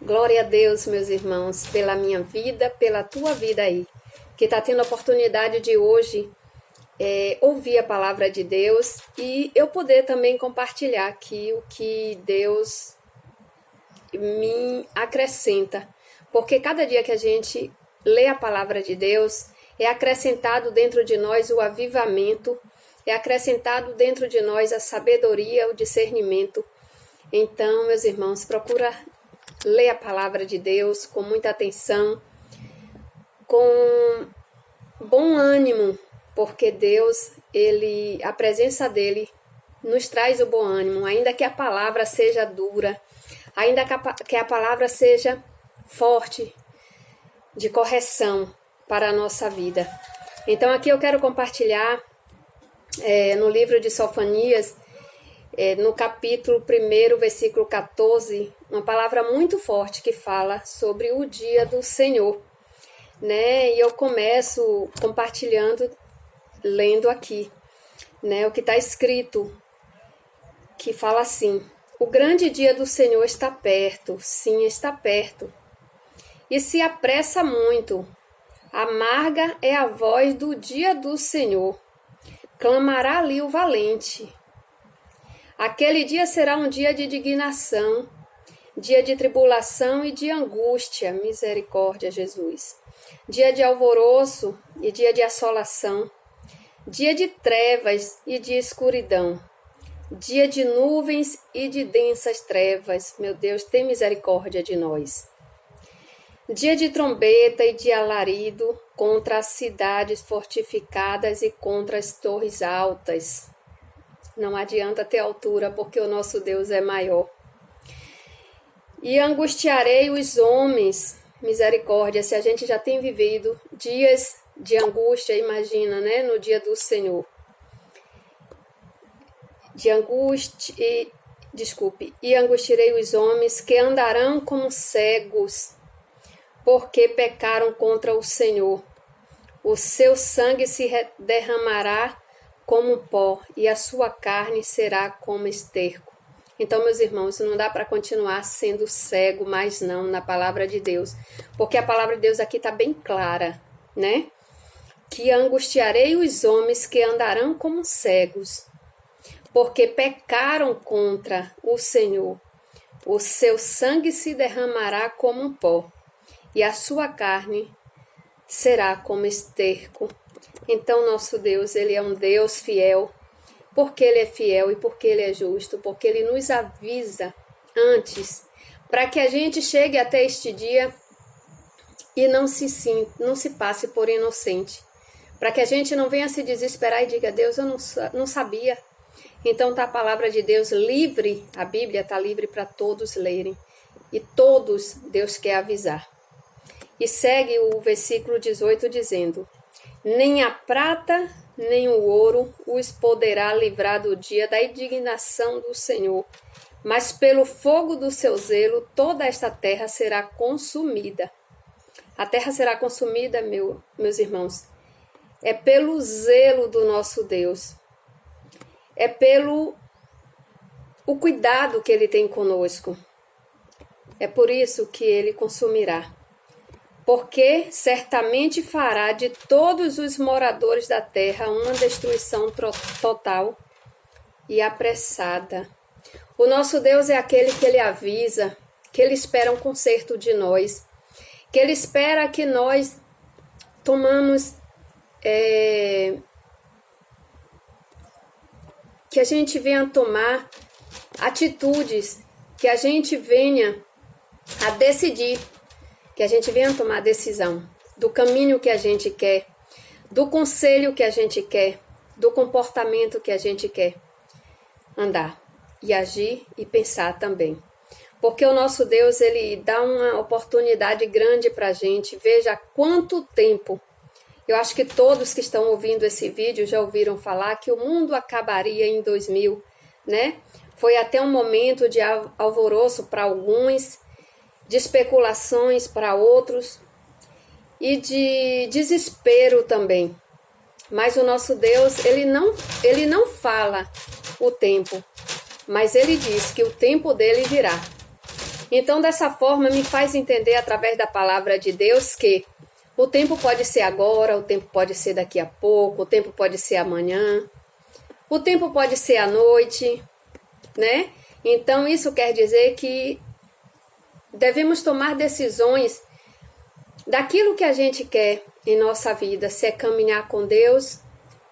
Glória a Deus, meus irmãos, pela minha vida, pela tua vida aí, que está tendo a oportunidade de hoje ouvir a palavra de Deus e eu poder também compartilhar aqui o que Deus me acrescenta. Porque cada dia que a gente lê a palavra de Deus, é acrescentado dentro de nós o avivamento, é acrescentado dentro de nós a sabedoria, o discernimento. Então, meus irmãos, procura ler a palavra de Deus com muita atenção, com bom ânimo, porque Deus, a presença dele nos traz o bom ânimo, ainda que a palavra seja dura, ainda que a palavra seja forte, de correção para a nossa vida. Então aqui eu quero compartilhar no livro de Sofonias, no capítulo 1, versículo 14, uma palavra muito forte que fala sobre o dia do Senhor, né? E eu começo compartilhando, lendo aqui, né? O que está escrito, que fala assim: o grande dia do Senhor está perto, sim, está perto, e se apressa muito. Amarga é a voz do dia do Senhor, clamará ali o valente. Aquele dia será um dia de indignação, dia de tribulação e de angústia, misericórdia, Jesus. Dia de alvoroço e dia de assolação, dia de trevas e de escuridão, dia de nuvens e de densas trevas. Meu Deus, tem misericórdia de nós. Dia de trombeta e de alarido contra as cidades fortificadas e contra as torres altas. Não adianta ter altura, porque o nosso Deus é maior. E angustiarei os homens, misericórdia, se a gente já tem vivido dias de angústia, imagina, né, no dia do Senhor. E angustiarei os homens que andarão como cegos, porque pecaram contra o Senhor. O seu sangue se derramará como pó, e a sua carne será como esterco. Então, meus irmãos, não dá para continuar sendo cego mais não na palavra de Deus, porque a palavra de Deus aqui está bem clara, né? Que angustiarei os homens que andarão como cegos, porque pecaram contra o Senhor. O seu sangue se derramará como pó, e a sua carne será como esterco. Então, nosso Deus, ele é um Deus fiel, porque ele é fiel e porque ele é justo, porque ele nos avisa antes, para que a gente chegue até este dia e não se passe por inocente, para que a gente não venha se desesperar e diga: Deus, eu não sabia. Então está a palavra de Deus livre, a Bíblia está livre para todos lerem, e todos Deus quer avisar. E segue o versículo 18 dizendo: nem a prata, nem o ouro os poderá livrar do dia da indignação do Senhor, mas pelo fogo do seu zelo toda esta terra será consumida. A terra será consumida, meus irmãos, é pelo zelo do nosso Deus, é pelo o cuidado que ele tem conosco. É por isso que ele consumirá. Porque certamente fará de todos os moradores da terra uma destruição total e apressada. O nosso Deus é aquele que ele avisa, que ele espera um conserto de nós, que ele espera que nós tomamos, que a gente venha tomar atitudes, que a gente venha a decidir, que a gente venha tomar decisão do caminho que a gente quer, do conselho que a gente quer, do comportamento que a gente quer andar e agir e pensar também. Porque o nosso Deus, ele dá uma oportunidade grande para a gente. Veja há quanto tempo. Eu acho que todos que estão ouvindo esse vídeo já ouviram falar que o mundo acabaria em 2000, né? Foi até um momento de alvoroço para alguns, de especulações para outros e de desespero também. Mas o nosso Deus, ele não fala o tempo, mas ele diz que o tempo dele virá. Então, dessa forma, me faz entender através da palavra de Deus que o tempo pode ser agora, o tempo pode ser daqui a pouco, o tempo pode ser amanhã, o tempo pode ser à noite, né? Então, isso quer dizer que devemos tomar decisões daquilo que a gente quer em nossa vida, se é caminhar com Deus,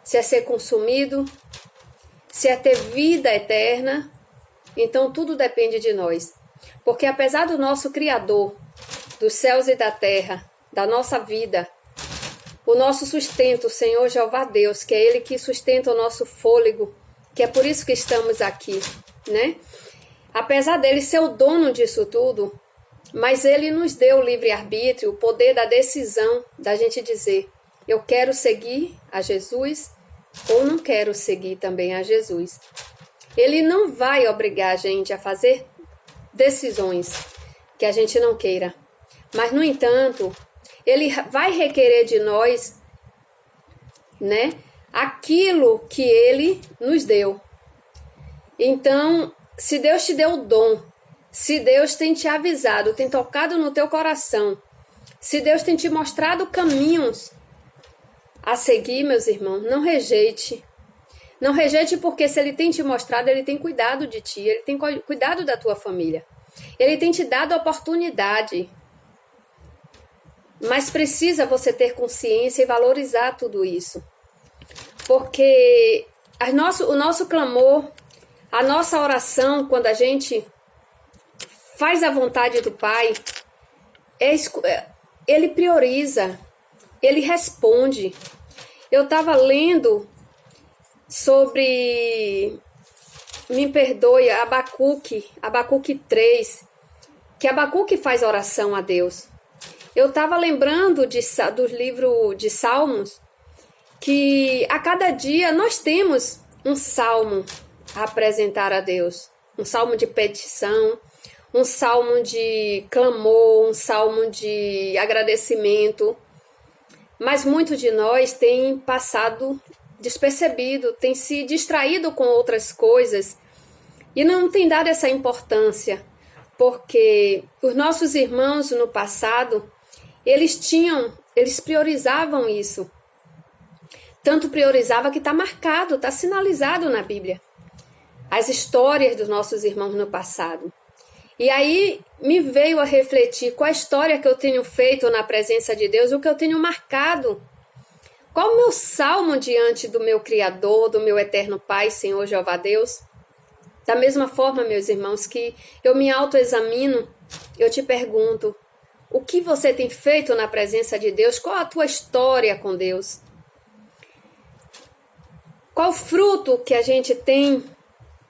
se é ser consumido, se é ter vida eterna. Então, tudo depende de nós. Porque apesar do nosso Criador, dos céus e da terra, da nossa vida, o nosso sustento, o Senhor Jeová Deus, que é Ele que sustenta o nosso fôlego, que é por isso que estamos aqui, né? Apesar dele ser o dono disso tudo, mas Ele nos deu o livre-arbítrio, o poder da decisão, da gente dizer, eu quero seguir a Jesus ou não quero seguir também a Jesus. Ele não vai obrigar a gente a fazer decisões que a gente não queira. Mas, no entanto, Ele vai requerer de nós, né, aquilo que Ele nos deu. Então, se Deus te deu o dom, se Deus tem te avisado, tem tocado no teu coração, se Deus tem te mostrado caminhos a seguir, meus irmãos, não rejeite. Não rejeite porque se Ele tem te mostrado, Ele tem cuidado de ti, Ele tem cuidado da tua família. Ele tem te dado a oportunidade. Mas precisa você ter consciência e valorizar tudo isso. Porque o nosso clamor, a nossa oração, quando a gente faz a vontade do Pai, Ele prioriza, Ele responde. Eu estava lendo sobre, me perdoe, Abacuque 3, que Abacuque faz oração a Deus. Eu estava lembrando do livro de Salmos, que a cada dia nós temos um salmo a apresentar a Deus. Um salmo de petição, um salmo de clamor, um salmo de agradecimento. Mas muitos de nós têm passado despercebido, têm se distraído com outras coisas e não têm dado essa importância, porque os nossos irmãos no passado, eles priorizavam isso. Tanto priorizava que está marcado, está sinalizado na Bíblia. As histórias dos nossos irmãos no passado. E aí me veio a refletir qual a história que eu tenho feito na presença de Deus, o que eu tenho marcado. Qual o meu salmo diante do meu Criador, do meu eterno Pai, Senhor Jeová Deus? Da mesma forma, meus irmãos, que eu me autoexamino, eu te pergunto, o que você tem feito na presença de Deus? Qual a tua história com Deus? Qual fruto que a gente tem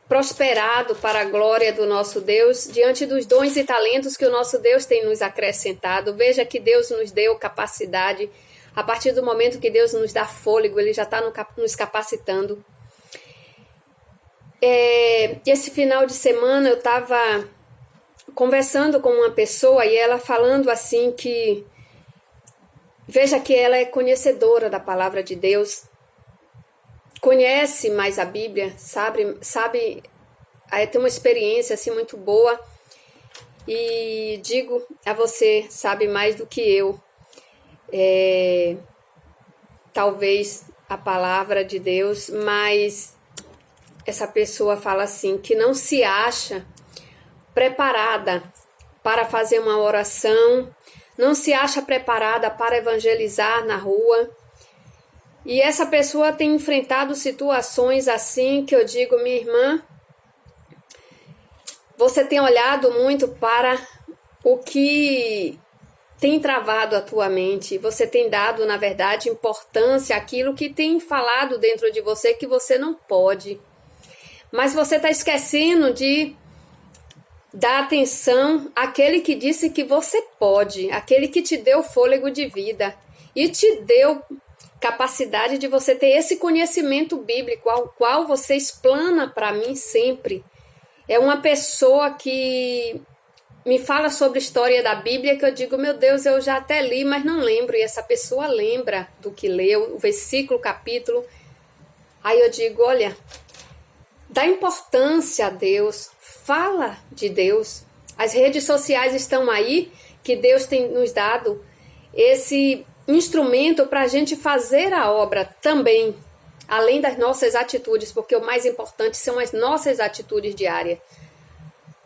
prosperado para a glória do nosso Deus, diante dos dons e talentos que o nosso Deus tem nos acrescentado? Veja que Deus nos deu capacidade. A partir do momento que Deus nos dá fôlego, Ele já está nos capacitando. Esse final de semana eu estava conversando com uma pessoa e ela falando assim que... Veja que ela é conhecedora da palavra de Deus, conhece mais a Bíblia, sabe, tem uma experiência assim muito boa. E digo a você, sabe mais do que eu. Talvez a palavra de Deus, mas essa pessoa fala assim, que não se acha preparada para fazer uma oração, não se acha preparada para evangelizar na rua. E essa pessoa tem enfrentado situações assim que eu digo, minha irmã, você tem olhado muito para o que tem travado a tua mente, você tem dado, na verdade, importância àquilo que tem falado dentro de você que você não pode. Mas você está esquecendo de dar atenção àquele que disse que você pode, aquele que te deu fôlego de vida e te deu capacidade de você ter esse conhecimento bíblico, ao qual você explana para mim sempre. É uma pessoa que me fala sobre história da Bíblia que eu digo, meu Deus, eu já até li, mas não lembro. E essa pessoa lembra do que leu, o versículo, o capítulo. Aí eu digo, olha, dá importância a Deus, fala de Deus. As redes sociais estão aí, que Deus tem nos dado esse instrumento para a gente fazer a obra também, além das nossas atitudes, porque o mais importante são as nossas atitudes diárias,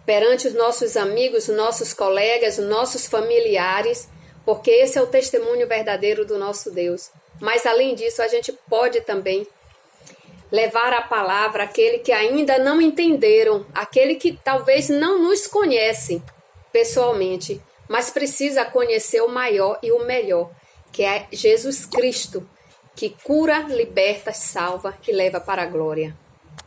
perante os nossos amigos, os nossos colegas, os nossos familiares, porque esse é o testemunho verdadeiro do nosso Deus. Mas além disso, a gente pode também levar a palavra àquele que ainda não entenderam, aquele que talvez não nos conhece pessoalmente, mas precisa conhecer o maior e o melhor, que é Jesus Cristo, que cura, liberta, salva e leva para a glória.